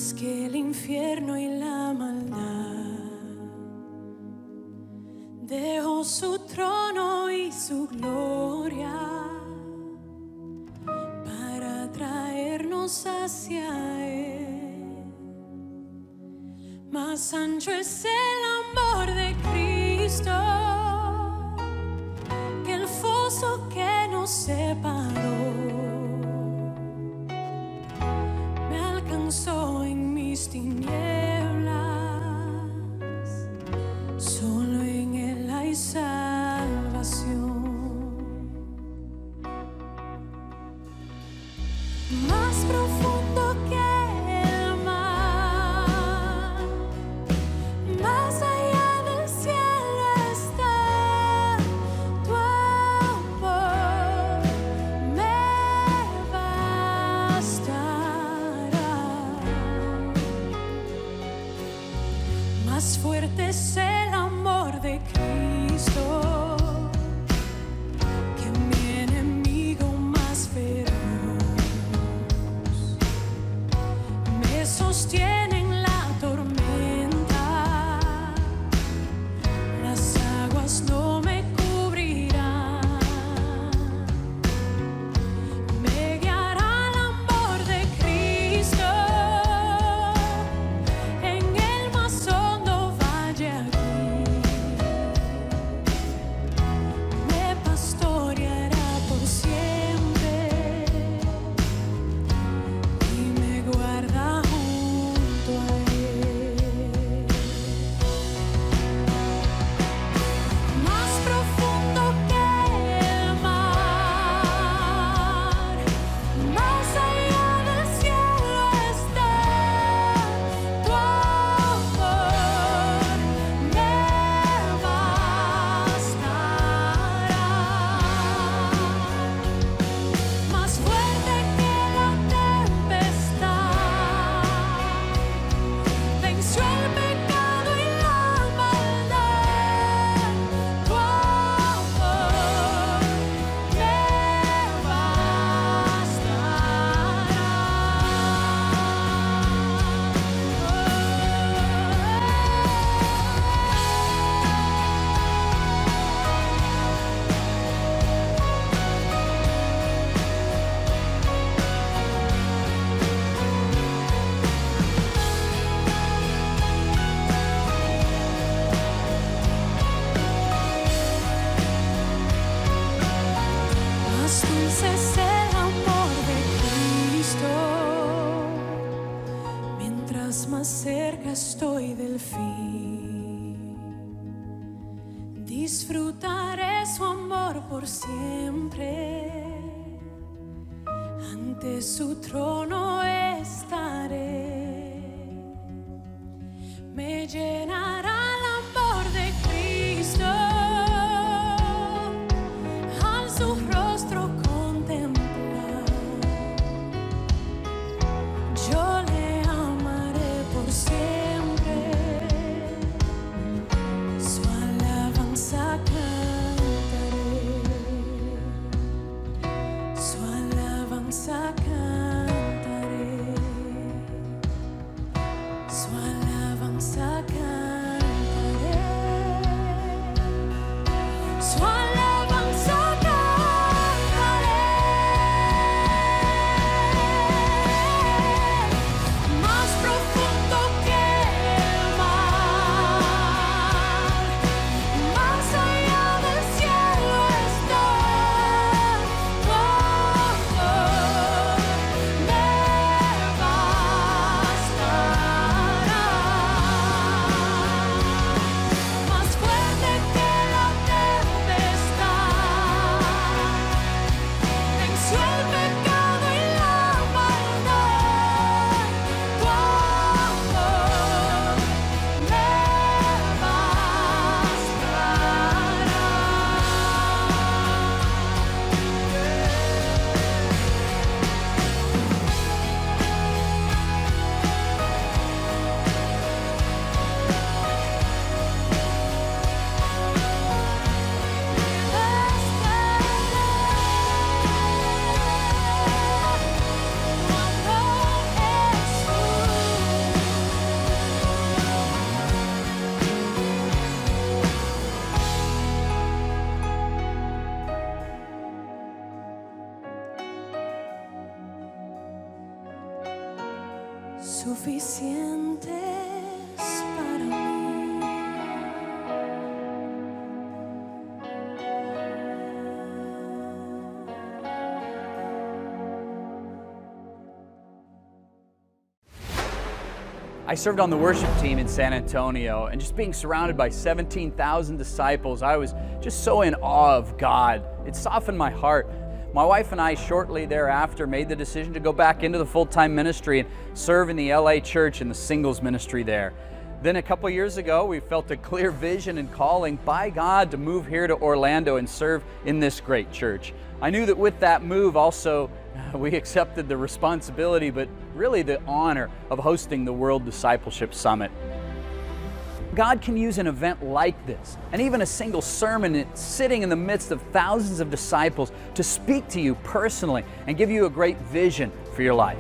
más que el infierno y la maldad. Dejó su trono y su gloria para traernos hacia Él. Más ancho es el amor de Cristo que el foso que nos separó. Me alcanzó en mis tinieblas, solo en Él hay salvación. Más profundo que el mar, más allá del cielo está tu amor, me bastará. Más fuerte es el amor de Cristo que mi enemigo más feroz. Me sostiene en la tormenta, las aguas no me cubrirán. Me guiará el amor de Cristo en el más hondo valle aquí. Me pastoreará por siempre y me guarda junto a Él. Más profundo que el mar, más allá del cielo está tu amor, me bastará. Más fuerte que la tempestad, venció el pecado y la maldad. Tu amor me Más dulce es el amor de Cristo, mientras más cerca estoy del fin. Disfrutaré su amor por siempre, ante su trono estaré. Me llenará el amor de Cristo al su rostro contemplar. Yo le amaré por siempre, su alabanza cantaré, su alabanza cantaré, su alabanza cantaré, su alabanza cantaré. Más profundo que el mar, más allá del cielo está tu amor, me bastará. Más fuerte que la tempestad, venció el pecado y la maldad. Tu amor suficientes para mí. I served on the worship team in San Antonio, and just being surrounded by 17,000 disciples, I was just so in awe of God. It softened my heart. My wife and I shortly thereafter made the decision to go back into the full-time ministry and serve in the LA church in the singles ministry there. Then a couple years ago, we felt a clear vision and calling by God to move here to Orlando and serve in this great church. I knew that with that move also, we accepted the responsibility, but really the honor of hosting the World Discipleship Summit. God can use an event like this, and even a single sermon sitting in the midst of thousands of disciples, to speak to you personally and give you a great vision for your life.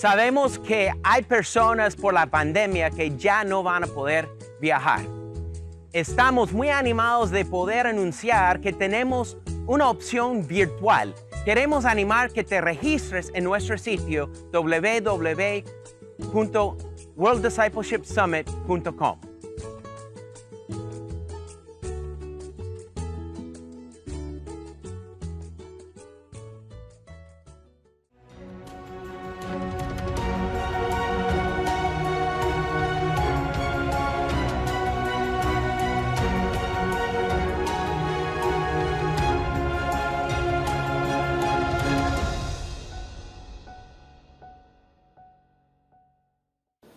Sabemos que hay personas por la pandemia que ya no van a poder viajar. Estamos muy animados de poder anunciar que tenemos una opción virtual. Queremos animar que te registres en nuestro sitio www.worlddiscipleshipsummit.com.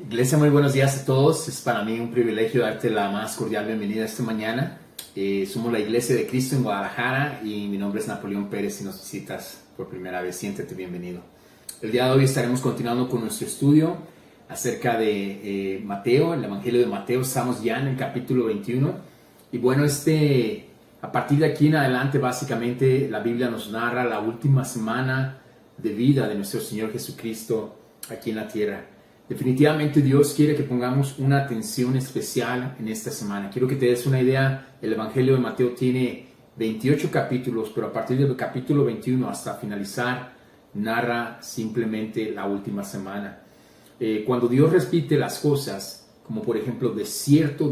Iglesia, muy buenos días a todos. Es para mí un privilegio darte la más cordial bienvenida esta mañana. Somos la Iglesia de Cristo en Guadalajara y mi nombre es Napoleón Pérez. Si nos visitas por primera vez, siéntete bienvenido. El día de hoy estaremos continuando con nuestro estudio acerca de Mateo, el Evangelio de Mateo. Estamos ya en el capítulo 21. Y bueno, a partir de aquí en adelante, básicamente, la Biblia nos narra la última semana de vida de nuestro Señor Jesucristo aquí en la tierra. Definitivamente Dios quiere que pongamos una atención especial en esta semana. Quiero que te des una idea. El Evangelio de Mateo tiene 28 capítulos, pero a partir del capítulo 21 hasta finalizar, narra simplemente la última semana. Cuando Dios repite las cosas, como por ejemplo, de cierto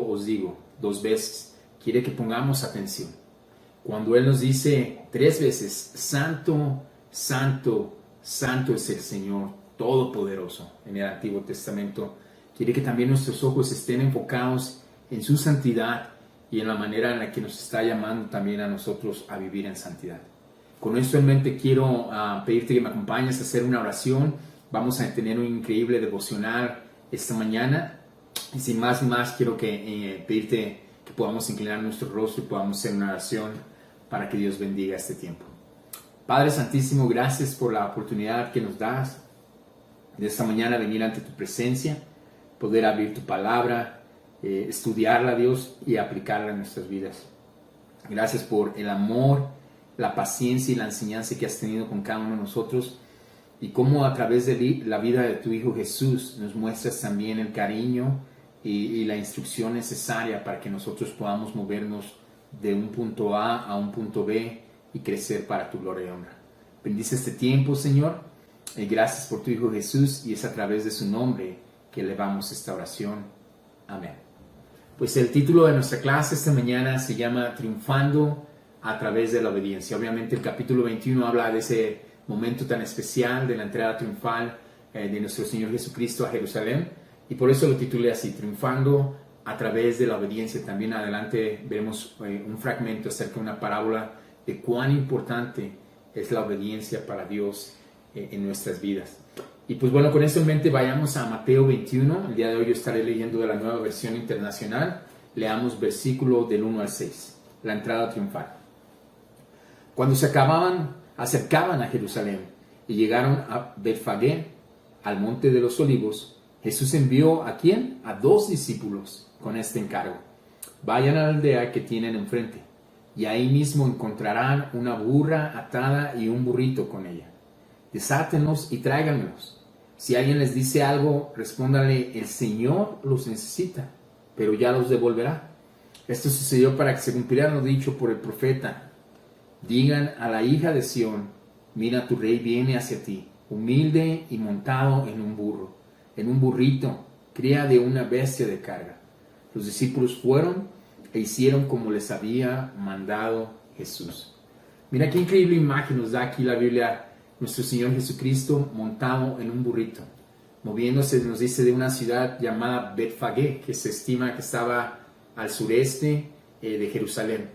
os digo, 2 veces, quiere que pongamos atención. Cuando Él nos dice 3 veces, santo, santo, santo es el Señor Todopoderoso en el Antiguo Testamento, quiere que también nuestros ojos estén enfocados en su santidad y en la manera en la que nos está llamando también a nosotros a vivir en santidad. Con esto en mente quiero pedirte que me acompañes a hacer una oración. Vamos a tener un increíble devocional esta mañana y sin más ni más quiero pedirte que podamos inclinar nuestro rostro y podamos hacer una oración para que Dios bendiga este tiempo. Padre Santísimo, gracias por la oportunidad que nos das de esta mañana venir ante tu presencia, poder abrir tu palabra, estudiarla, Dios, y aplicarla en nuestras vidas. Gracias por el amor, la paciencia y la enseñanza que has tenido con cada uno de nosotros y cómo a través de la vida de tu Hijo Jesús nos muestras también el cariño y la instrucción necesaria para que nosotros podamos movernos de un punto A un punto B y crecer para tu gloria y honra. Bendice este tiempo, Señor. Gracias por tu Hijo Jesús y es a través de su nombre que elevamos esta oración. Amén. Pues el título de nuestra clase esta mañana se llama Triunfando a través de la obediencia. Obviamente el capítulo 21 habla de ese momento tan especial de la entrada triunfal de nuestro Señor Jesucristo a Jerusalén y por eso lo titulé así, Triunfando a través de la obediencia. También adelante veremos un fragmento acerca de una parábola de cuán importante es la obediencia para Dios en nuestras vidas. Y pues bueno, con esto en mente vayamos a Mateo 21. El día de hoy yo estaré leyendo de la Nueva Versión Internacional. Leamos versículo del 1 al 6, la entrada triunfal. Cuando se acercaban a Jerusalén y llegaron a Betfagé, al monte de los olivos, Jesús envió ¿a quién? A 2 discípulos con este encargo. Vayan a la aldea que tienen enfrente y ahí mismo encontrarán una burra atada y un burrito con ella. Desátenlos y tráiganmelos. Si alguien les dice algo, respóndanle, el Señor los necesita, pero ya los devolverá. Esto sucedió para que se cumpliera lo dicho por el profeta. Digan a la hija de Sión, mira, tu rey viene hacia ti, humilde y montado en un burro, en un burrito, cría de una bestia de carga. Los discípulos fueron e hicieron como les había mandado Jesús. Mira qué increíble imagen nos da aquí la Biblia, nuestro Señor Jesucristo montado en un burrito, moviéndose, nos dice, de una ciudad llamada Betfagé, que se estima que estaba al sureste de Jerusalén.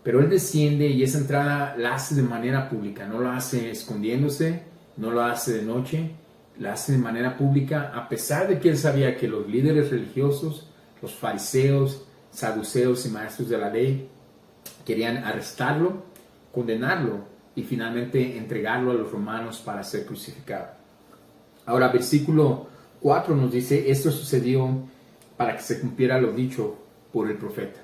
Pero Él desciende y esa entrada la hace de manera pública, no la hace escondiéndose, no lo hace de noche, la hace de manera pública, a pesar de que Él sabía que los líderes religiosos, los fariseos, saduceos y maestros de la ley querían arrestarlo, condenarlo y finalmente entregarlo a los romanos para ser crucificado. Ahora, versículo 4 nos dice, esto sucedió para que se cumpliera lo dicho por el profeta.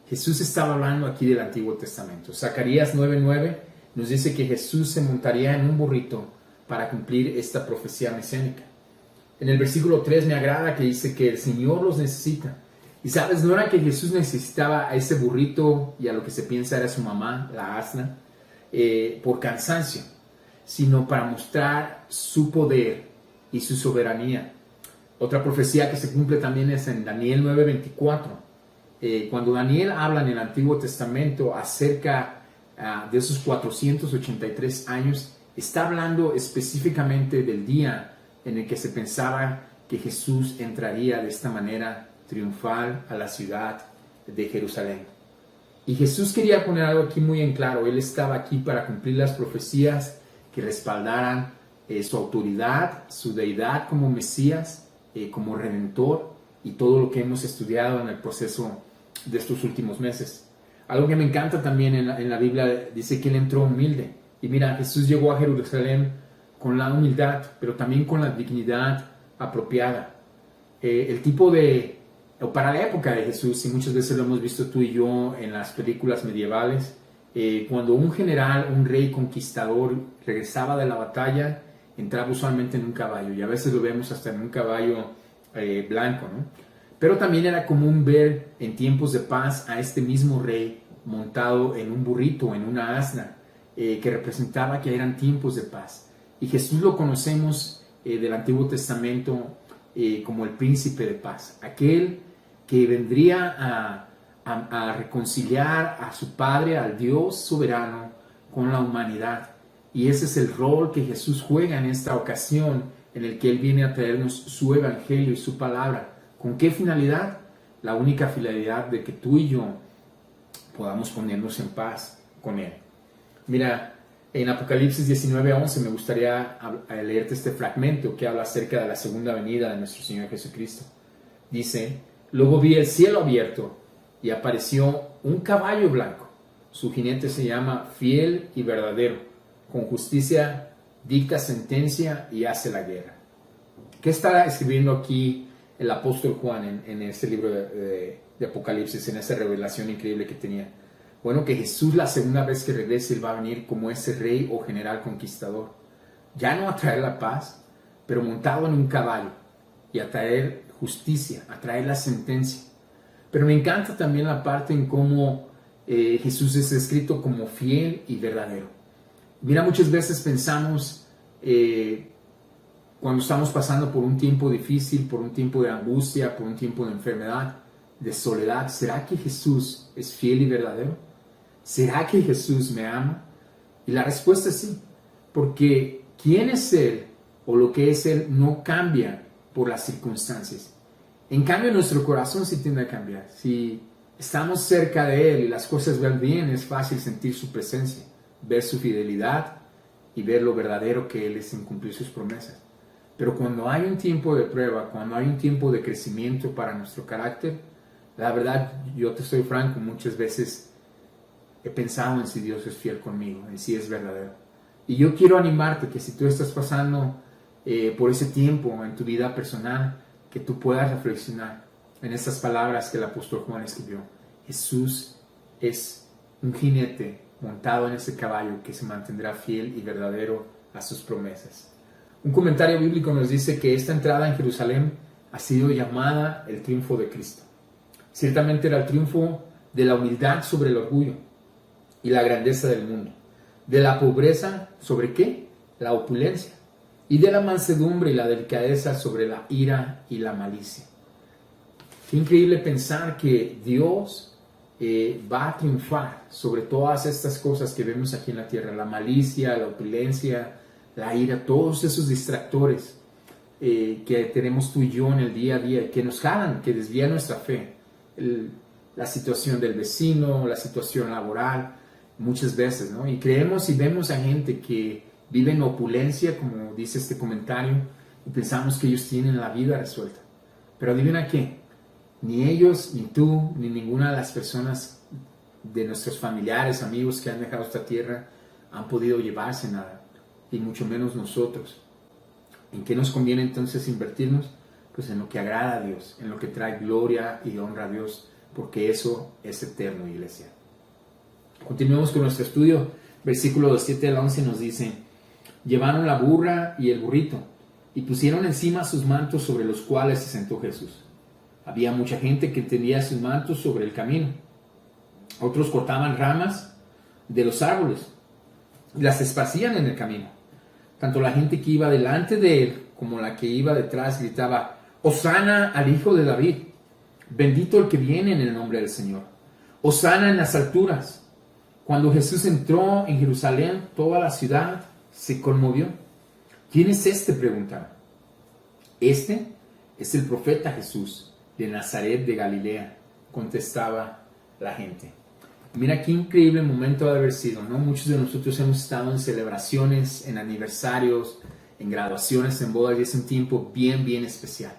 Jesús estaba hablando aquí del Antiguo Testamento. Zacarías 9:9 nos dice que Jesús se montaría en un burrito para cumplir esta profecía mesiánica. En el versículo 3 me agrada que dice que el Señor los necesita. Y sabes, no era que Jesús necesitaba a ese burrito y a lo que se piensa era su mamá, la asna, por cansancio, sino para mostrar su poder y su soberanía. Otra profecía que se cumple también es en Daniel 9:24. Cuando Daniel habla en el Antiguo Testamento acerca de esos 483 años, está hablando específicamente del día en el que se pensaba que Jesús entraría de esta manera triunfal a la ciudad de Jerusalén. Y Jesús quería poner algo aquí muy en claro. Él estaba aquí para cumplir las profecías que respaldaran su autoridad, su deidad como Mesías, como Redentor y todo lo que hemos estudiado en el proceso de estos últimos meses. Algo que me encanta también en la Biblia dice que Él entró humilde. Y mira, Jesús llegó a Jerusalén con la humildad, pero también con la dignidad apropiada. Para la época de Jesús, y muchas veces lo hemos visto tú y yo en las películas medievales, cuando un general, un rey conquistador regresaba de la batalla, entraba usualmente en un caballo, y a veces lo vemos hasta en un caballo blanco, ¿no? Pero también era común ver en tiempos de paz a este mismo rey montado en un burrito, en una asna, que representaba que eran tiempos de paz. Y Jesús lo conocemos del Antiguo Testamento como el príncipe de paz, aquel que vendría a reconciliar a su Padre, al Dios soberano, con la humanidad. Y ese es el rol que Jesús juega en esta ocasión, en el que Él viene a traernos su evangelio y su palabra. ¿Con qué finalidad? La única finalidad de que tú y yo podamos ponernos en paz con Él. Mira, en Apocalipsis 19:11 me gustaría leerte este fragmento que habla acerca de la segunda venida de nuestro Señor Jesucristo. Dice, luego vi el cielo abierto y apareció un caballo blanco. Su jinete se llama Fiel y Verdadero. Con justicia dicta sentencia y hace la guerra. ¿Qué está escribiendo aquí el apóstol Juan en este libro de Apocalipsis, en esa revelación increíble que tenía? Bueno, que Jesús la segunda vez que regrese, Él va a venir como ese rey o general conquistador. Ya no a traer la paz, pero montado en un caballo y a traer justicia, a traer la sentencia. Pero me encanta también la parte en cómo Jesús es descrito como fiel y verdadero. Mira, muchas veces pensamos cuando estamos pasando por un tiempo difícil, por un tiempo de angustia, por un tiempo de enfermedad, de soledad, ¿será que Jesús es fiel y verdadero? ¿Será que Jesús me ama? Y la respuesta es sí, porque quién es Él o lo que es Él no cambia por las circunstancias. En cambio, nuestro corazón sí tiende a cambiar. Si estamos cerca de Él y las cosas van bien, es fácil sentir su presencia, ver su fidelidad y ver lo verdadero que Él es en cumplir sus promesas. Pero cuando hay un tiempo de prueba, cuando hay un tiempo de crecimiento para nuestro carácter, la verdad, yo te soy franco, muchas veces he pensado en si Dios es fiel conmigo, en si es verdadero. Y yo quiero animarte que si tú estás pasando por ese tiempo en tu vida personal, que tú puedas reflexionar en estas palabras que el apóstol Juan escribió. Jesús es un jinete montado en ese caballo que se mantendrá fiel y verdadero a sus promesas. Un comentario bíblico nos dice que esta entrada en Jerusalén ha sido llamada el triunfo de Cristo. Ciertamente era el triunfo de la humildad sobre el orgullo y la grandeza del mundo. De la pobreza sobre ¿qué? La opulencia. Y de la mansedumbre y la delicadeza sobre la ira y la malicia. Qué increíble pensar que Dios va a triunfar sobre todas estas cosas que vemos aquí en la tierra. La malicia, la opulencia, la ira, todos esos distractores que tenemos tú y yo en el día a día, que nos jalan, que desvían nuestra fe. La situación del vecino, la situación laboral, muchas veces, ¿no? Y creemos y vemos a gente que vive en opulencia, como dice este comentario, y pensamos que ellos tienen la vida resuelta. Pero adivina qué, ni ellos, ni tú, ni ninguna de las personas de nuestros familiares, amigos que han dejado esta tierra han podido llevarse nada, y mucho menos nosotros. ¿En qué nos conviene entonces invertirnos? Pues en lo que agrada a Dios, en lo que trae gloria y honra a Dios, porque eso es eterno, iglesia. Continuemos con nuestro estudio. Versículo 7 al 11 nos dice: llevaron la burra y el burrito, y pusieron encima sus mantos sobre los cuales se sentó Jesús. Había mucha gente que tendía sus mantos sobre el camino. Otros cortaban ramas de los árboles y las esparcían en el camino. Tanto la gente que iba delante de él como la que iba detrás gritaba: Hosana al Hijo de David, bendito el que viene en el nombre del Señor, Hosana en las alturas. Cuando Jesús entró en Jerusalén, toda la ciudad se conmovió. ¿Quién es este?, preguntaron. Este es el profeta Jesús de Nazaret de Galilea, contestaba la gente. Mira qué increíble momento ha de haber sido, ¿no? Muchos de nosotros hemos estado en celebraciones, en aniversarios, en graduaciones, en bodas, y es un tiempo bien, bien especial.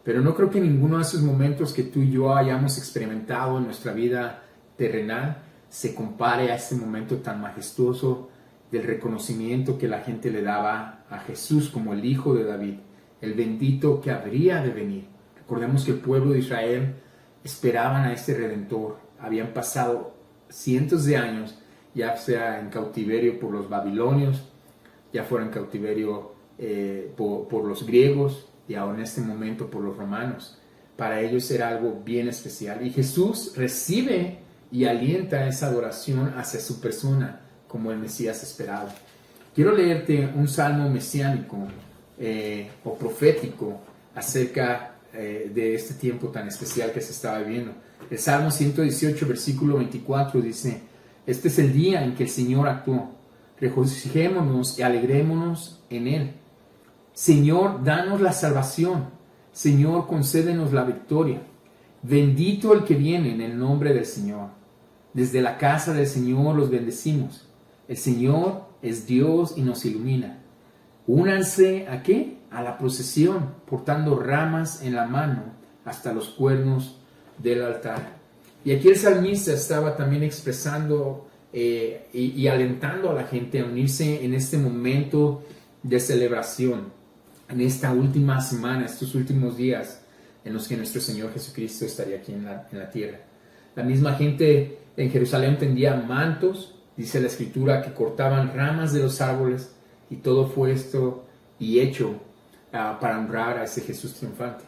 Pero no creo que ninguno de esos momentos que tú y yo hayamos experimentado en nuestra vida terrenal se compare a este momento tan majestuoso del reconocimiento que la gente le daba a Jesús como el Hijo de David, el bendito que habría de venir. Recordemos que el pueblo de Israel esperaban a este Redentor. Habían pasado cientos de años, ya sea en cautiverio por los babilonios, ya fuera en cautiverio por los griegos, y ahora en este momento por los romanos. Para ellos era algo bien especial. Y Jesús recibe y alienta esa adoración hacia su persona como el Mesías esperado. Quiero leerte un salmo mesiánico o profético acerca de este tiempo tan especial que se estaba viviendo. El Salmo 118, versículo 24 dice: este es el día en que el Señor actuó. Regocijémonos y alegrémonos en Él. Señor, danos la salvación. Señor, concédenos la victoria. Bendito el que viene en el nombre del Señor. Desde la casa del Señor los bendecimos. El Señor es Dios y nos ilumina. Únanse ¿a qué? A la procesión, portando ramas en la mano hasta los cuernos del altar. Y aquí el salmista estaba también expresando y alentando a la gente a unirse en este momento de celebración, en esta última semana, estos últimos días en los que nuestro Señor Jesucristo estaría aquí en la tierra. La misma gente en Jerusalén tendía mantos, dice la Escritura, que cortaban ramas de los árboles, y todo fue esto y hecho para honrar a ese Jesús triunfante.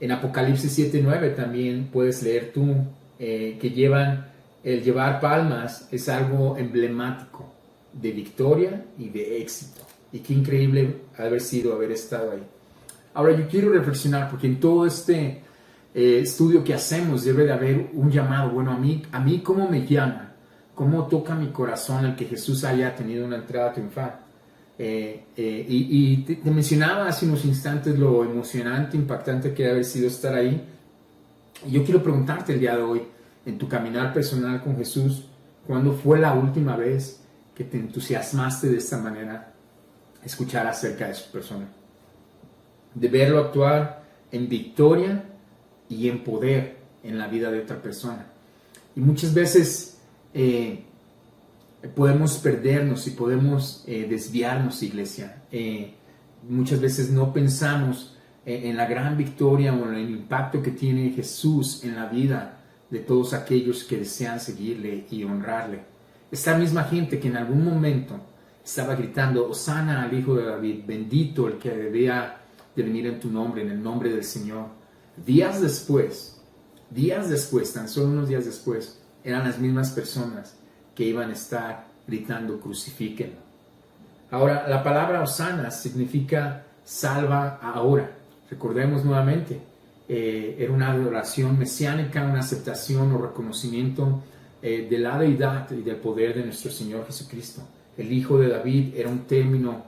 En Apocalipsis 7:9 también puedes leer tú que el llevar palmas es algo emblemático de victoria y de éxito. Y qué increíble haber estado ahí. Ahora yo quiero reflexionar, porque en todo este estudio que hacemos debe de haber un llamado. Bueno, a mí ¿cómo me llama? ¿Cómo toca mi corazón el que Jesús haya tenido una entrada triunfal? Y te mencionaba hace unos instantes lo emocionante, impactante que debe haber sido estar ahí. Y yo quiero preguntarte el día de hoy, en tu caminar personal con Jesús, ¿cuándo fue la última vez que te entusiasmaste de esta manera a escuchar acerca de su persona? De verlo actuar en victoria y en poder en la vida de otra persona. Y muchas veces podemos perdernos y podemos desviarnos, iglesia. Muchas veces no pensamos en la gran victoria o en el impacto que tiene Jesús en la vida de todos aquellos que desean seguirle y honrarle. Esta misma gente que en algún momento estaba gritando, Hosana al Hijo de David, bendito el que debía de venir en tu nombre, en el nombre del Señor. Días después, tan solo unos días después, eran las mismas personas que iban a estar gritando, crucifíquenlo. Ahora, la palabra Hosana significa salva ahora. Recordemos nuevamente, era una adoración mesiánica, una aceptación o reconocimiento de la deidad y del poder de nuestro Señor Jesucristo. El Hijo de David era un término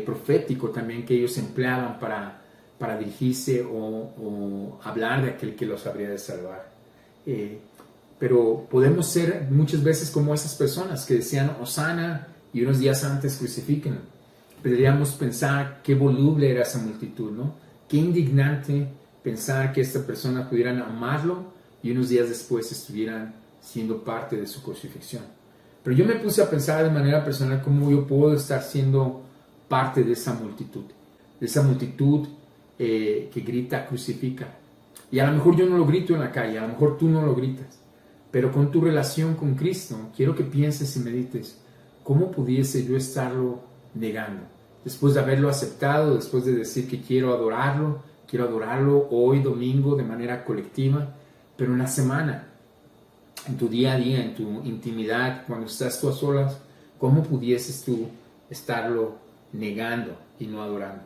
profético también que ellos empleaban para dirigirse o hablar de aquel que los habría de salvar. Pero podemos ser muchas veces como esas personas que decían Hosana y unos días antes crucifíquenlo. Podríamos pensar qué voluble era esa multitud, ¿no? Qué indignante pensar que esta persona pudieran amarlo y unos días después estuvieran siendo parte de su crucifixión. Pero yo me puse a pensar de manera personal cómo yo puedo estar siendo parte de esa multitud que grita, crucifica. Y a lo mejor yo no lo grito en la calle, a lo mejor tú no lo gritas, pero con tu relación con Cristo, quiero que pienses y medites, ¿cómo pudiese yo estarlo negando? Después de haberlo aceptado, después de decir que quiero adorarlo hoy domingo de manera colectiva, pero en la semana, en tu día a día, en tu intimidad, cuando estás tú a solas, ¿cómo pudieses tú estarlo negando y no adorando?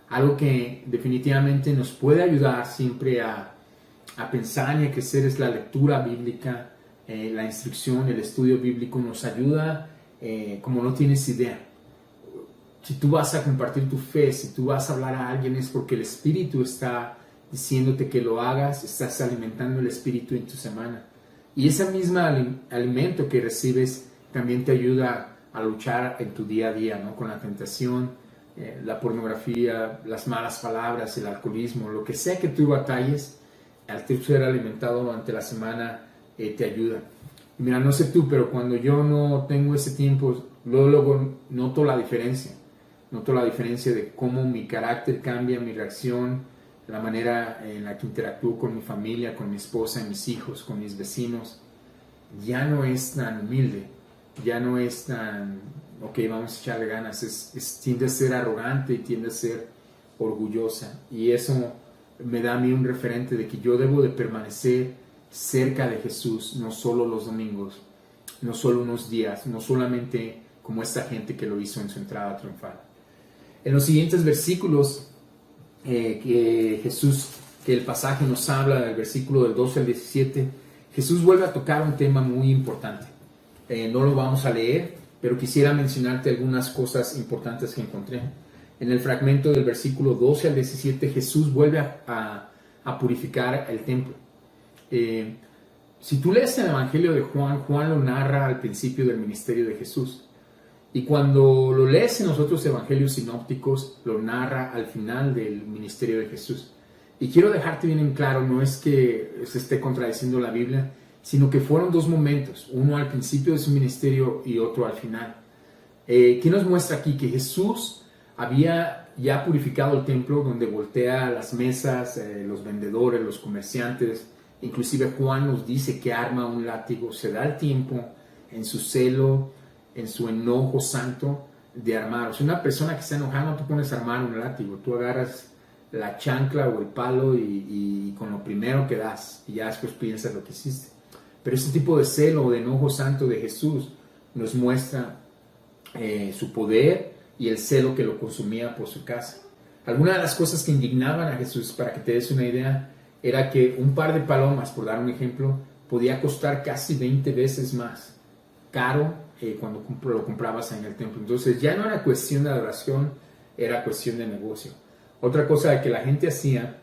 Algo que definitivamente nos puede ayudar siempre a pensar y a crecer es la lectura bíblica, la instrucción, el estudio bíblico nos ayuda como no tienes idea. Si tú vas a compartir tu fe, si tú vas a hablar a alguien es porque el Espíritu está diciéndote que lo hagas, estás alimentando el Espíritu en tu semana. Y ese mismo alimento que recibes también te ayuda a luchar en tu día a día, ¿no? Con la tentación, la pornografía, las malas palabras, el alcoholismo, lo que sea que tú batalles, al ser alimentado durante la semana te ayuda. Y mira, no sé tú, pero cuando yo no tengo ese tiempo, luego noto la diferencia. Noto la diferencia de cómo mi carácter cambia, mi reacción, la manera en la que interactúo con mi familia, con mi esposa, mis hijos, con mis vecinos. Ya no es tan humilde, ya no es tan, ok, vamos a echarle ganas, tiende a ser arrogante y tiende a ser orgullosa. Y eso me da a mí un referente de que yo debo de permanecer cerca de Jesús, no solo los domingos, no solo unos días, no solamente como esta gente que lo hizo en su entrada triunfal. En los siguientes versículos que el pasaje nos habla, del versículo del 12 al 17, Jesús vuelve a tocar un tema muy importante. No lo vamos a leer, pero quisiera mencionarte algunas cosas importantes que encontré. En el fragmento del versículo 12 al 17, Jesús vuelve a purificar el templo. Si tú lees el Evangelio de Juan, Juan lo narra al principio del ministerio de Jesús. Y cuando lo lees en los otros evangelios sinópticos, lo narra al final del ministerio de Jesús. Y quiero dejarte bien en claro, no es que se esté contradiciendo la Biblia, sino que fueron dos momentos, uno al principio de su ministerio y otro al final. ¿Qué nos muestra aquí? Que Jesús había ya purificado el templo, donde voltea las mesas, los vendedores, los comerciantes. Inclusive Juan nos dice que arma un látigo, se da el tiempo en su celo, en su enojo santo de armar. O sea, una persona que está enojada no te pones a armar un látigo, tú agarras la chancla o el palo y con lo primero que das y ya después piensas lo que hiciste. Pero ese tipo de celo o de enojo santo de Jesús nos muestra su poder y el celo que lo consumía por su casa. Algunas de las cosas que indignaban a Jesús, para que te des una idea, era que un par de palomas, por dar un ejemplo, podía costar casi 20 veces más caro cuando lo comprabas en el templo. Entonces ya no era cuestión de adoración, era cuestión de negocio. Otra cosa que la gente hacía,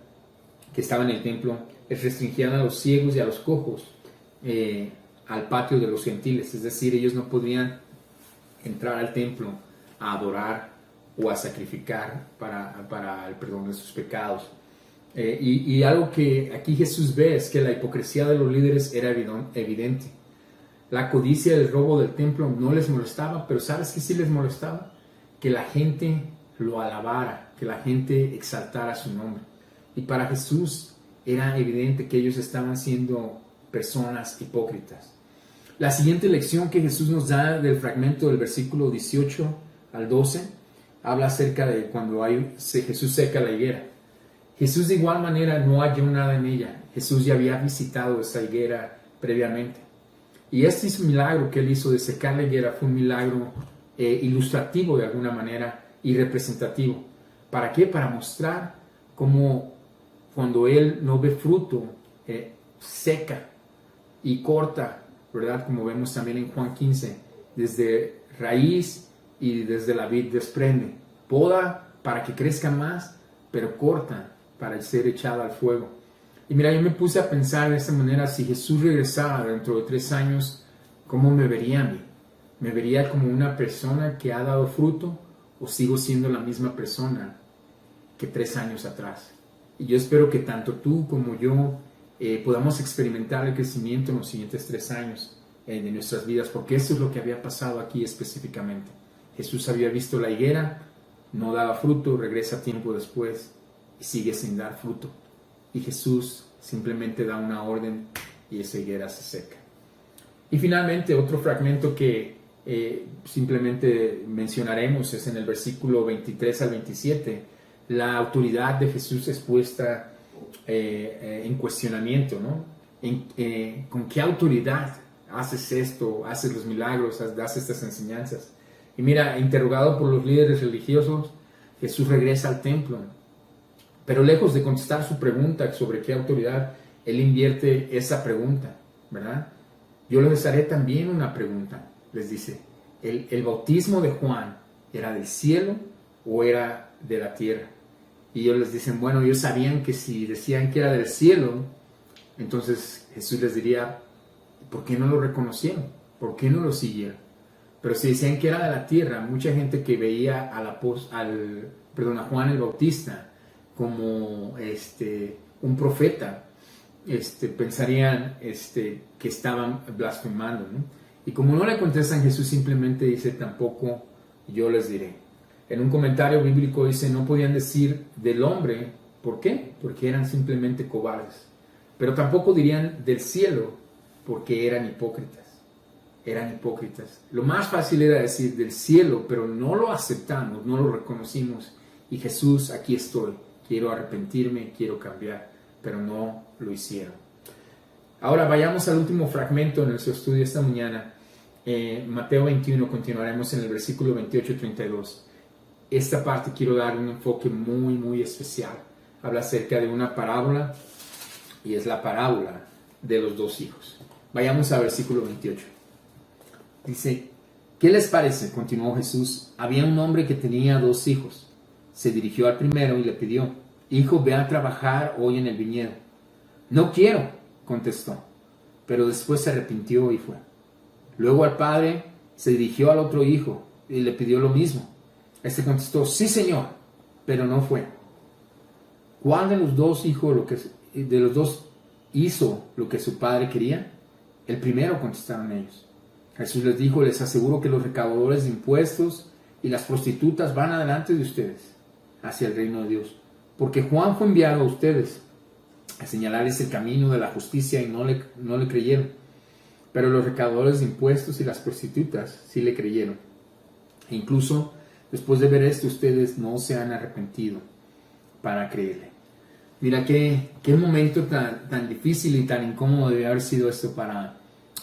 que estaba en el templo, es restringían a los ciegos y a los cojos al patio de los gentiles. Es decir, ellos no podían entrar al templo a adorar o a sacrificar para el perdón de sus pecados. Y algo que aquí Jesús ve es que la hipocresía de los líderes era evidente. La codicia del robo del templo no les molestaba, pero ¿sabes qué sí les molestaba? Que la gente lo alabara, que la gente exaltara su nombre. Y para Jesús era evidente que ellos estaban siendo personas hipócritas. La siguiente lección que Jesús nos da del fragmento del versículo 18 al 12 habla acerca de cuando Jesús seca la higuera. Jesús de igual manera no halló nada en ella. Jesús ya había visitado esa higuera previamente. Y este milagro que él hizo de secar la higuera fue un milagro ilustrativo de alguna manera y representativo. ¿Para qué? Para mostrar cómo cuando él no ve fruto, seca y corta, ¿verdad? Como vemos también en Juan 15, desde raíz y desde la vid desprende. Poda para que crezca más, pero corta para ser echada al fuego. Y mira, yo me puse a pensar de esta manera, si Jesús regresara dentro de 3 años, ¿cómo me vería a mí? ¿Me vería como una persona que ha dado fruto o sigo siendo la misma persona que 3 años atrás? Y yo espero que tanto tú como yo podamos experimentar el crecimiento en los siguientes 3 años de nuestras vidas, porque eso es lo que había pasado aquí específicamente. Jesús había visto la higuera, no daba fruto, regresa tiempo después y sigue sin dar fruto. Y Jesús simplemente da una orden y esa higuera se seca. Y finalmente otro fragmento que simplemente mencionaremos es en el versículo 23 al 27. La autoridad de Jesús es puesta en cuestionamiento, ¿no? ¿Con qué autoridad haces esto, haces los milagros, das estas enseñanzas? Y mira, interrogado por los líderes religiosos, Jesús regresa al templo. Pero lejos de contestar su pregunta sobre qué autoridad, él invierte esa pregunta, ¿verdad? Yo les haré también una pregunta, les dice. ¿El bautismo de Juan era del cielo o era de la tierra? Y ellos les dicen, bueno, ellos sabían que si decían que era del cielo, entonces Jesús les diría, ¿por qué no lo reconocieron? ¿Por qué no lo siguieron? Pero si decían que era de la tierra, mucha gente que veía a Juan el Bautista como un profeta, pensarían que estaban blasfemando, ¿no? Y como no le contestan, Jesús simplemente dice, tampoco yo les diré. En un comentario bíblico dice, no podían decir del hombre, ¿por qué? Porque eran simplemente cobardes. Pero tampoco dirían del cielo, porque eran hipócritas. Eran hipócritas. Lo más fácil era decir del cielo, pero no lo aceptamos, no lo reconocimos. Y Jesús, aquí estoy. Quiero arrepentirme, quiero cambiar, pero no lo hicieron. Ahora vayamos al último fragmento de nuestro estudio esta mañana. Mateo 21, continuaremos en el versículo 28-32. Esta parte quiero dar un enfoque muy, muy especial. Habla acerca de una parábola y es la parábola de los 2 hijos. Vayamos al versículo 28. Dice, ¿qué les parece? Continuó Jesús. Había un hombre que tenía 2 hijos. Se dirigió al primero y le pidió, hijo, ve a trabajar hoy en el viñedo. No quiero, contestó, pero después se arrepintió y fue. Luego al padre se dirigió al otro hijo y le pidió lo mismo. Este contestó, sí señor, pero no fue. ¿Cuál de los dos hizo lo que su padre quería? El primero, contestaron ellos. Jesús les dijo, les aseguro que los recaudadores de impuestos y las prostitutas van adelante de ustedes hacia el reino de Dios, porque Juan fue enviado a ustedes a señalarles el camino de la justicia y no le creyeron, pero los recaudadores de impuestos y las prostitutas sí le creyeron. E incluso después de ver esto, ustedes no se han arrepentido para creerle. Mira qué momento tan difícil y tan incómodo debe haber sido esto para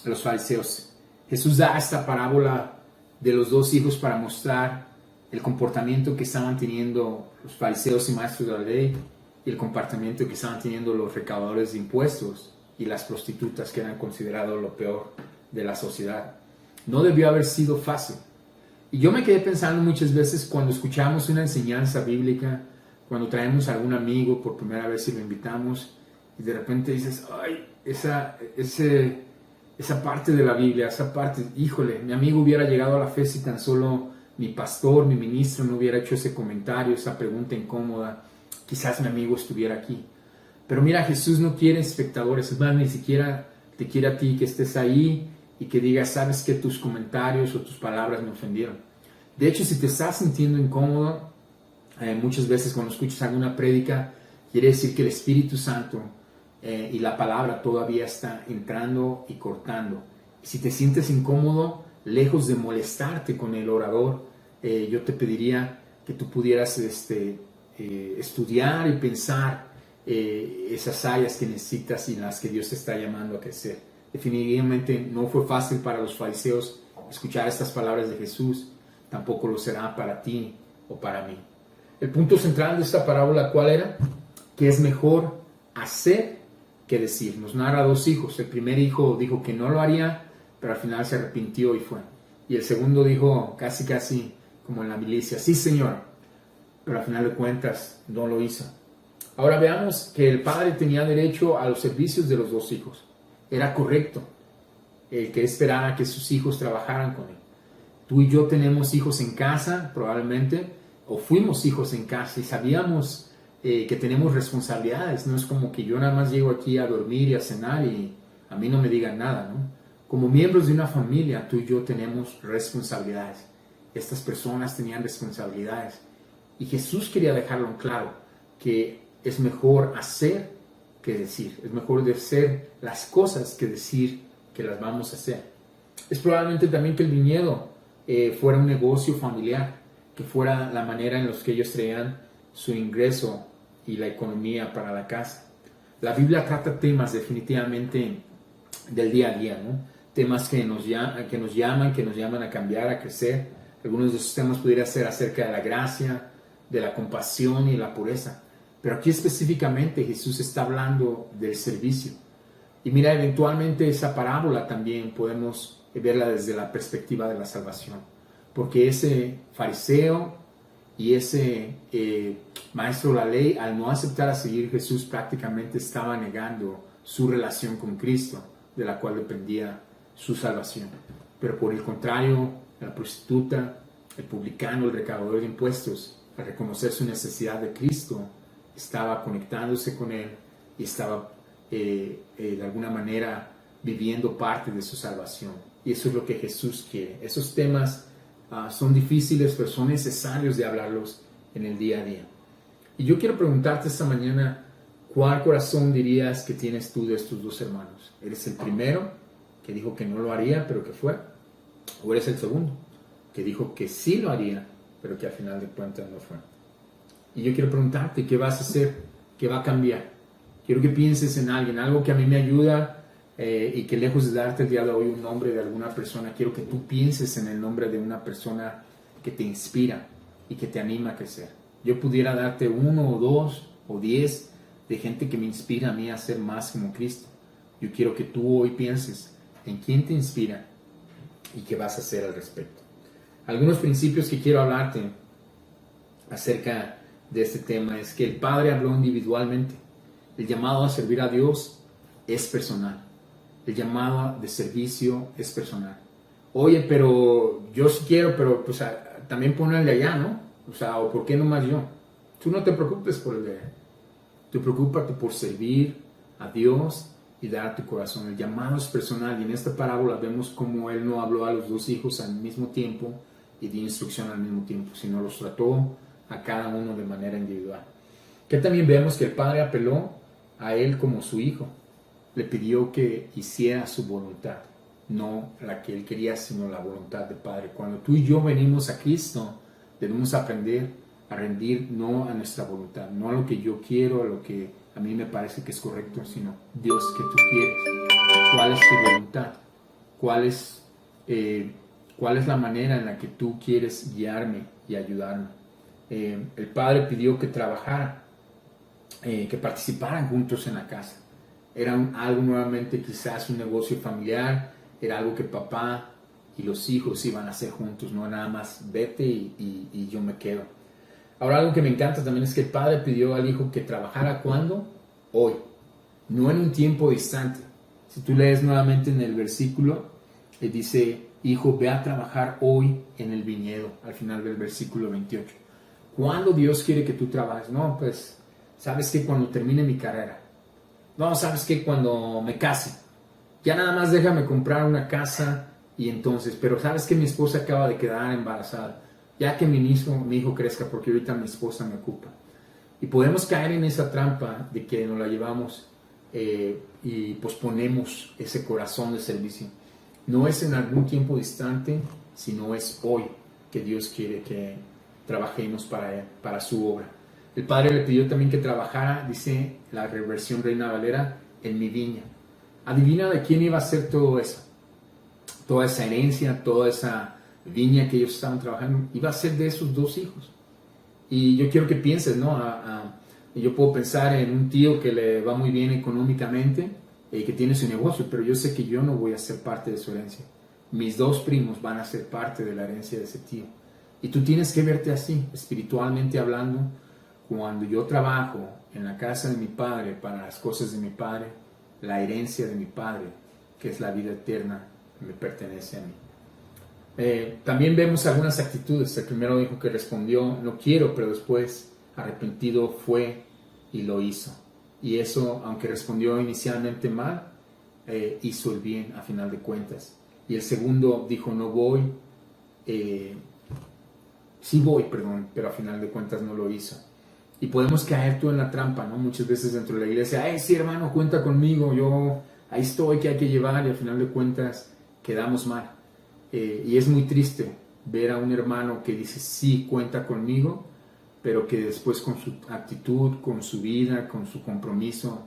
los fariseos. Jesús da esta parábola de los 2 hijos para mostrar el comportamiento que estaban teniendo los fariseos y maestros de la ley y el comportamiento que estaban teniendo los recaudadores de impuestos y las prostitutas, que eran considerados lo peor de la sociedad. No debió haber sido fácil. Y yo me quedé pensando muchas veces cuando escuchamos una enseñanza bíblica, cuando traemos a algún amigo por primera vez y lo invitamos, y de repente dices, ay, esa parte de la Biblia, esa parte, híjole, mi amigo hubiera llegado a la fe si tan solo mi pastor, mi ministro no hubiera hecho ese comentario, esa pregunta incómoda, quizás mi amigo estuviera aquí. Pero mira, Jesús no quiere espectadores, es más, ni siquiera te quiere a ti que estés ahí y que digas, sabes que tus comentarios o tus palabras me ofendieron. De hecho, si te estás sintiendo incómodo, muchas veces cuando escuchas alguna prédica, quiere decir que el Espíritu Santo y la palabra todavía está entrando y cortando Si te sientes incómodo, lejos de molestarte con el orador, yo te pediría que tú pudieras estudiar y pensar esas áreas que necesitas y en las que Dios te está llamando a crecer. Definitivamente no fue fácil para los fariseos escuchar estas palabras de Jesús, tampoco lo será para ti o para mí. El punto central de esta parábola, ¿cuál era? Que es mejor hacer que decir. Nos narra dos hijos. El primer hijo dijo que no lo haría, pero al final se arrepintió y fue. Y el segundo dijo casi como en la milicia, sí señor, pero al final de cuentas no lo hizo. Ahora veamos que el padre tenía derecho a los servicios de los dos hijos. Era correcto el que esperara que sus hijos trabajaran con él. Tú y yo tenemos hijos en casa, probablemente, o fuimos hijos en casa y sabíamos que tenemos responsabilidades. No es como que yo nada más llego aquí a dormir y a cenar y a mí no me digan nada, ¿no? Como miembros de una familia, tú y yo tenemos responsabilidades. Estas personas tenían responsabilidades. Y Jesús quería dejarlo en claro, que es mejor hacer que decir. Es mejor hacer las cosas que decir que las vamos a hacer. Es probablemente también que el viñedo fuera un negocio familiar, que fuera la manera en la que ellos traían su ingreso y la economía para la casa. La Biblia trata temas definitivamente del día a día, ¿no? Temas que nos llaman a cambiar, a crecer. Algunos de esos temas pudieran ser acerca de la gracia, de la compasión y la pureza. Pero aquí específicamente Jesús está hablando del servicio. Y mira, eventualmente esa parábola también podemos verla desde la perspectiva de la salvación. Porque ese fariseo y ese maestro de la ley, al no aceptar a seguir Jesús, prácticamente estaba negando su relación con Cristo, de la cual dependía su salvación. Pero por el contrario, la prostituta, el publicano, el recaudador de impuestos, al reconocer su necesidad de Cristo, estaba conectándose con Él y estaba de alguna manera viviendo parte de su salvación. Y eso es lo que Jesús quiere. Esos temas son difíciles, pero son necesarios de hablarlos en el día a día. Y yo quiero preguntarte esta mañana, ¿cuál corazón dirías que tienes tú de estos dos hermanos? ¿Eres el primero que dijo que no lo haría, pero que fue? ¿O eres el segundo que dijo que sí lo haría, pero que al final de cuentas no fue? Y yo quiero preguntarte, ¿qué vas a hacer? ¿Qué va a cambiar? Quiero que pienses en alguien, algo que a mí me ayuda y que lejos de darte el día de hoy un nombre de alguna persona, quiero que tú pienses en el nombre de una persona que te inspira y que te anima a crecer. Yo pudiera darte 1 o 2 o 10 de gente que me inspira a mí a ser más como Cristo. Yo quiero que tú hoy pienses en quién te inspira y qué vas a hacer al respecto. Algunos principios que quiero hablarte acerca de este tema es que el Padre habló individualmente. El llamado a servir a Dios es personal. El llamado de servicio es personal. Oye, pero yo sí quiero, pero pues también pon el de allá, ¿no? O ¿por qué no más yo? Tú no te preocupes por el de allá. Tú preocúpate por servir a Dios y dar tu corazón. El llamado es personal y en esta parábola vemos cómo Él no habló a los dos hijos al mismo tiempo y dio instrucción al mismo tiempo, sino los trató a cada uno de manera individual. Que también vemos que el Padre apeló a Él como su hijo. Le pidió que hiciera su voluntad, no la que Él quería, sino la voluntad del Padre. Cuando tú y yo venimos a Cristo, debemos aprender a rendir no a nuestra voluntad, no a lo que yo quiero, a lo que a mí me parece que es correcto, sino Dios, ¿qué tú quieres? ¿Cuál es tu voluntad? ¿Cuál es la manera en la que tú quieres guiarme y ayudarme? El Padre pidió que trabajara, que participaran juntos en la casa. Era algo nuevamente quizás un negocio familiar, era algo que papá y los hijos iban a hacer juntos, no nada más vete y yo me quedo. Ahora algo que me encanta también es que el Padre pidió al Hijo que trabajara ¿cuándo? Hoy, no en un tiempo distante. Si tú lees nuevamente en el versículo, dice, Hijo, ve a trabajar hoy en el viñedo, al final del versículo 28. ¿Cuándo Dios quiere que tú trabajes? No, pues, ¿sabes qué? Cuando termine mi carrera. No, ¿sabes qué? Cuando me case. Ya nada más déjame comprar una casa y entonces, pero ¿sabes qué? Mi esposa acaba de quedar embarazada. Ya que mi hijo crezca, porque ahorita mi esposa me ocupa. Y podemos caer en esa trampa de que nos la llevamos y posponemos ese corazón de servicio. No es en algún tiempo distante, sino es hoy que Dios quiere que trabajemos para Él, para su obra. El Padre le pidió también que trabajara, dice la versión Reina Valera, en mi viña. Adivina de quién iba a ser todo eso. Toda esa herencia, toda esa viña que ellos estaban trabajando, iba a ser de esos dos hijos. Y yo quiero que pienses, ¿no? Yo puedo pensar en un tío que le va muy bien económicamente y que tiene su negocio, pero yo sé que yo no voy a ser parte de su herencia. Mis dos primos van a ser parte de la herencia de ese tío. Y tú tienes que verte así, espiritualmente hablando. Cuando yo trabajo en la casa de mi padre para las cosas de mi padre, la herencia de mi padre, que es la vida eterna, me pertenece a mí. También vemos algunas actitudes. El primero dijo que respondió, no quiero, pero después arrepentido fue y lo hizo. Y eso, aunque respondió inicialmente mal, hizo el bien a final de cuentas. Y el segundo dijo, no voy, sí voy, perdón, pero a final de cuentas no lo hizo. Y podemos caer tú en la trampa, ¿no? Muchas veces dentro de la iglesia, ay, sí, hermano, cuenta conmigo, yo ahí estoy, que hay que llevar, y a final de cuentas quedamos mal. Y es muy triste ver a un hermano que dice, sí, cuenta conmigo, pero que después con su actitud, con su vida, con su compromiso,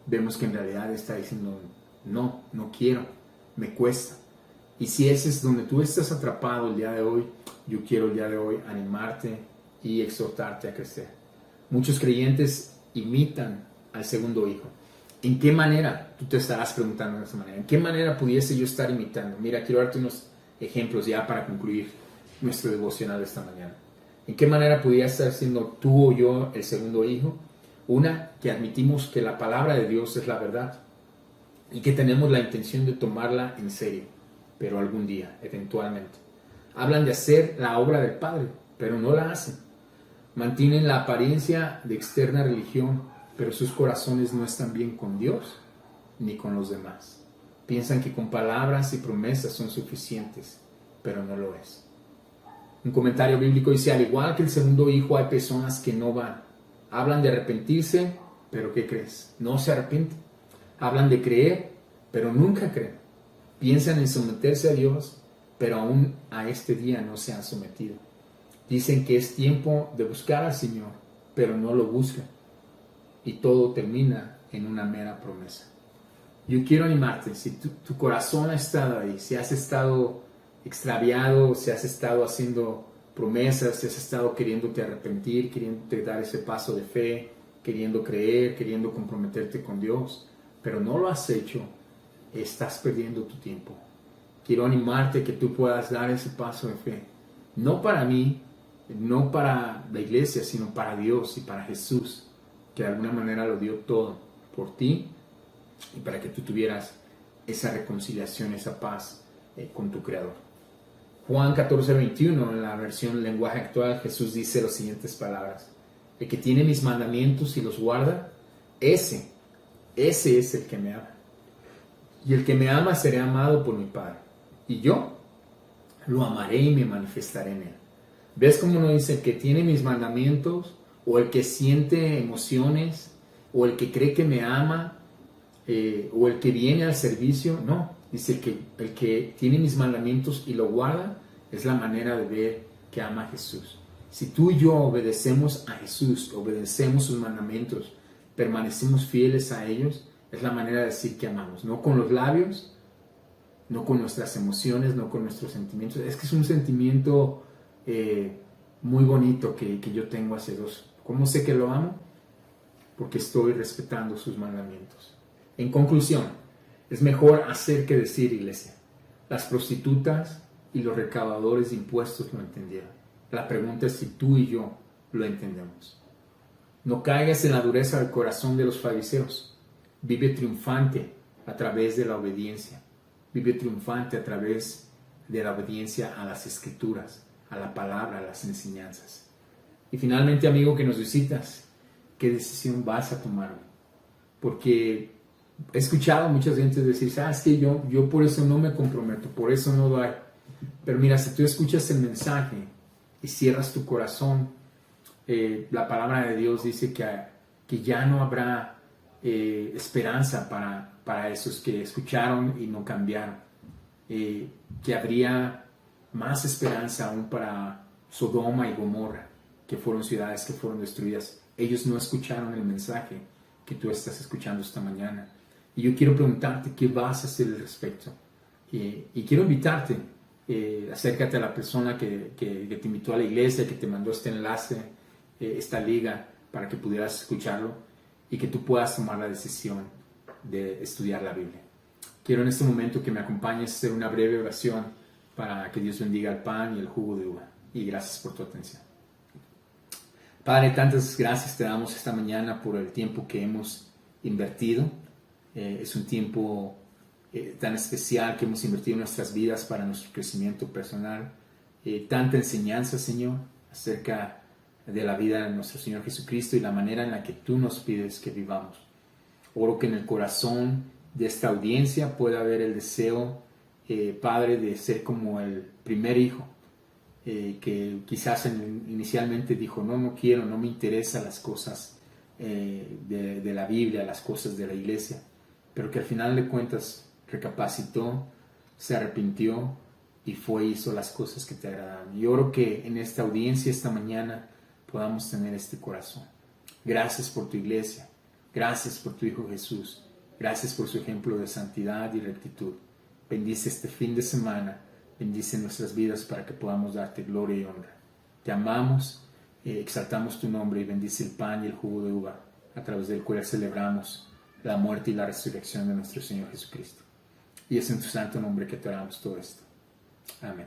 vemos que en realidad está diciendo, no, no quiero, me cuesta. Y si ese es donde tú estás atrapado el día de hoy, yo quiero el día de hoy animarte y exhortarte a crecer. Muchos creyentes imitan al segundo hijo. ¿En qué manera? Tú te estarás preguntando de esa manera. ¿En qué manera pudiese yo estar imitando? Mira, quiero darte unos ejemplos ya para concluir nuestro devocional de esta mañana. ¿En qué manera pudiera estar siendo tú o yo el segundo hijo? Una, que admitimos que la palabra de Dios es la verdad y que tenemos la intención de tomarla en serio, pero algún día, eventualmente. Hablan de hacer la obra del Padre, pero no la hacen. Mantienen la apariencia de externa religión, pero sus corazones no están bien con Dios ni con los demás. Piensan que con palabras y promesas son suficientes, pero no lo es. Un comentario bíblico dice, al igual que el segundo hijo, hay personas que no van. Hablan de arrepentirse, pero ¿qué crees? No se arrepienten. Hablan de creer, pero nunca creen. Piensan en someterse a Dios, pero aún a este día no se han sometido. Dicen que es tiempo de buscar al Señor, pero no lo buscan. Y todo termina en una mera promesa. Yo quiero animarte, si tu corazón ha estado ahí, si has estado extraviado, si has estado haciendo promesas, si has estado queriéndote arrepentir, queriéndote dar ese paso de fe, queriendo creer, queriendo comprometerte con Dios, pero no lo has hecho, estás perdiendo tu tiempo. Quiero animarte que tú puedas dar ese paso de fe, no para mí, no para la iglesia, sino para Dios y para Jesús, que de alguna manera lo dio todo por ti y para que tú tuvieras esa reconciliación, esa paz con tu Creador. Juan 14:21, en la versión lenguaje actual, Jesús dice las siguientes palabras: el que tiene mis mandamientos y los guarda, ese es el que me ama. Y el que me ama será amado por mi Padre. Y yo lo amaré y me manifestaré en él. ¿Ves cómo no dice el que tiene mis mandamientos, o el que siente emociones, o el que cree que me ama, o el que viene al servicio? No, dice el que tiene mis mandamientos y lo guarda, es la manera de ver que ama a Jesús. Si tú y yo obedecemos a Jesús, obedecemos sus mandamientos, permanecemos fieles a ellos, es la manera de decir que amamos. No con los labios, no con nuestras emociones, no con nuestros sentimientos. Es que es un sentimiento muy bonito que yo tengo hacia Dios. ¿Cómo sé que lo amo? Porque estoy respetando sus mandamientos. En conclusión, es mejor hacer que decir, iglesia. Las prostitutas y los recaudadores de impuestos lo entendieron. La pregunta es si tú y yo lo entendemos. No caigas en la dureza del corazón de los fariseos. Vive triunfante a través de la obediencia. Vive triunfante a través de la obediencia a las Escrituras, a la palabra, a las enseñanzas. Y finalmente, amigo que nos visitas, ¿qué decisión vas a tomar? Porque he escuchado a muchas gentes decir, es que yo por eso no me comprometo, por eso no doy. Pero mira, si tú escuchas el mensaje y cierras tu corazón, la palabra de Dios dice que ya no habrá esperanza para esos que escucharon y no cambiaron. que habría más esperanza aún para Sodoma y Gomorra, que fueron ciudades que fueron destruidas. Ellos no escucharon el mensaje que tú estás escuchando esta mañana. Y yo quiero preguntarte qué vas a hacer al respecto. Y quiero invitarte, acércate a la persona que te invitó a la iglesia, que te mandó este enlace, esta liga, para que pudieras escucharlo y que tú puedas tomar la decisión de estudiar la Biblia. Quiero en este momento que me acompañes a hacer una breve oración para que Dios bendiga el pan y el jugo de uva. Y gracias por tu atención. Padre, tantas gracias te damos esta mañana por el tiempo que hemos invertido. Es un tiempo tan especial que hemos invertido en nuestras vidas para nuestro crecimiento personal. Tanta enseñanza, Señor, acerca de la vida de nuestro Señor Jesucristo y la manera en la que tú nos pides que vivamos. Oro que en el corazón de esta audiencia pueda haber el deseo, Padre, de ser como el primer hijo, que quizás inicialmente dijo, no quiero, no me interesan las cosas de la Biblia, las cosas de la iglesia, pero que al final de cuentas recapacitó, se arrepintió y hizo las cosas que te agradan. Y oro que en esta audiencia esta mañana podamos tener este corazón. Gracias por tu iglesia, gracias por tu Hijo Jesús, gracias por su ejemplo de santidad y rectitud. Bendice este fin de semana, bendice nuestras vidas para que podamos darte gloria y honra. Te amamos, exaltamos tu nombre y bendice el pan y el jugo de uva a través del cual celebramos la muerte y la resurrección de nuestro Señor Jesucristo. Y es en tu santo nombre que te oramos todo esto. Amén.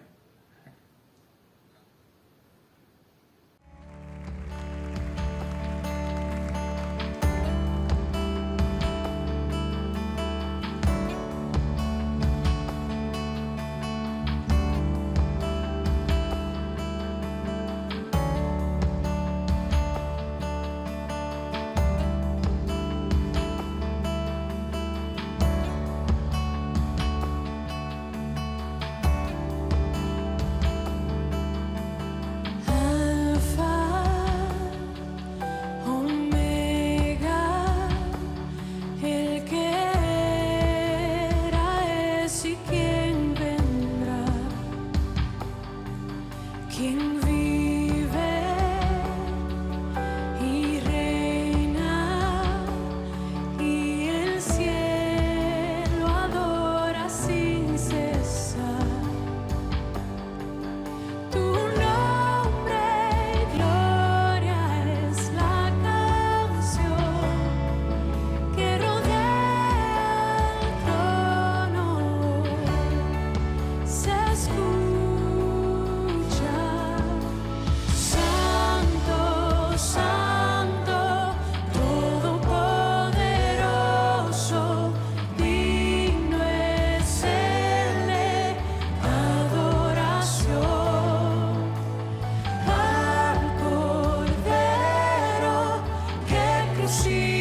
she